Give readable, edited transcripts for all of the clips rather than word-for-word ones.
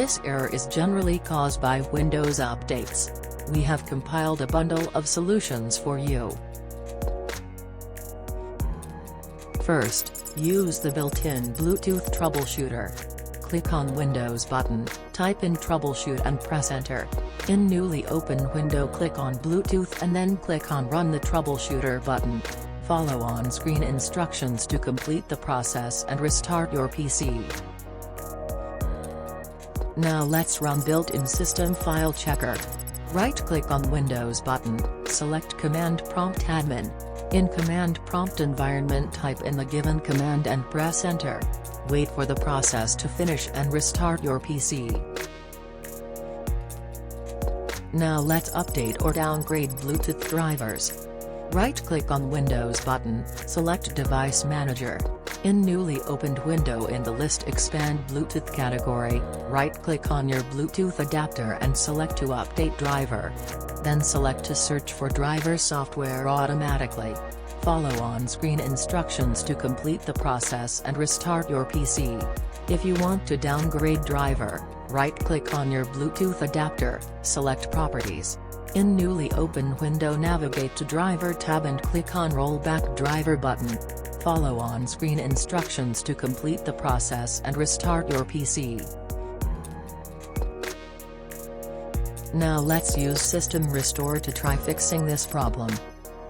This error is generally caused by Windows updates. We have compiled a bundle of solutions for you. First, use the built-in Bluetooth troubleshooter. Click on Windows button, type in Troubleshoot and press Enter. In newly opened window, click on Bluetooth and then click on Run the Troubleshooter button. Follow on-screen instructions to complete the process and restart your PC. Now let's run built-in System File Checker. Right-click on Windows button, select Command Prompt Admin. In Command Prompt environment, type in the given command and press Enter. Wait for the process to finish and restart your PC. Now let's update or downgrade Bluetooth drivers. Right-click on Windows button, select Device Manager. In newly opened window, in the list expand Bluetooth category, right-click on your Bluetooth adapter and select to update driver. Then select to search for driver software automatically. Follow on-screen instructions to complete the process and restart your PC. If you want to downgrade driver, right-click on your Bluetooth adapter, select Properties. In newly opened window, navigate to Driver tab and click on Rollback Driver button. Follow on-screen instructions to complete the process and restart your PC. Now let's use System Restore to try fixing this problem.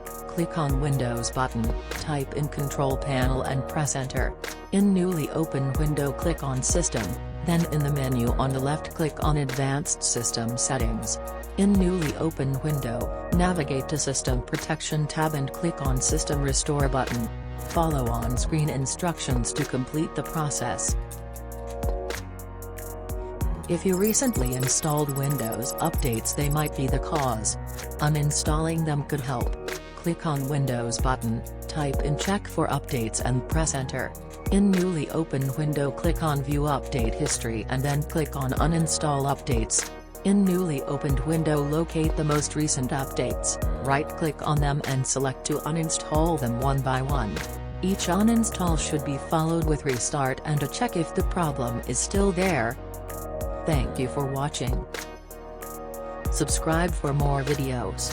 Click on Windows button, type in Control Panel and press Enter. In newly opened window, click on System, then in the menu on the left, click on Advanced System Settings. In newly opened window, navigate to System Protection tab and click on System Restore button. Follow on-screen instructions to complete the process. If you recently installed Windows updates, they might be the cause. Uninstalling them could help. Click on Windows button, type in Check for Updates and press Enter. In newly opened window, click on View Update History and then click on Uninstall Updates. In newly opened window, locate the most recent updates, right-click on them and select to uninstall them one by one. Each uninstall should be followed with restart and to check if the problem is still there. Thank you for watching. Subscribe for more videos.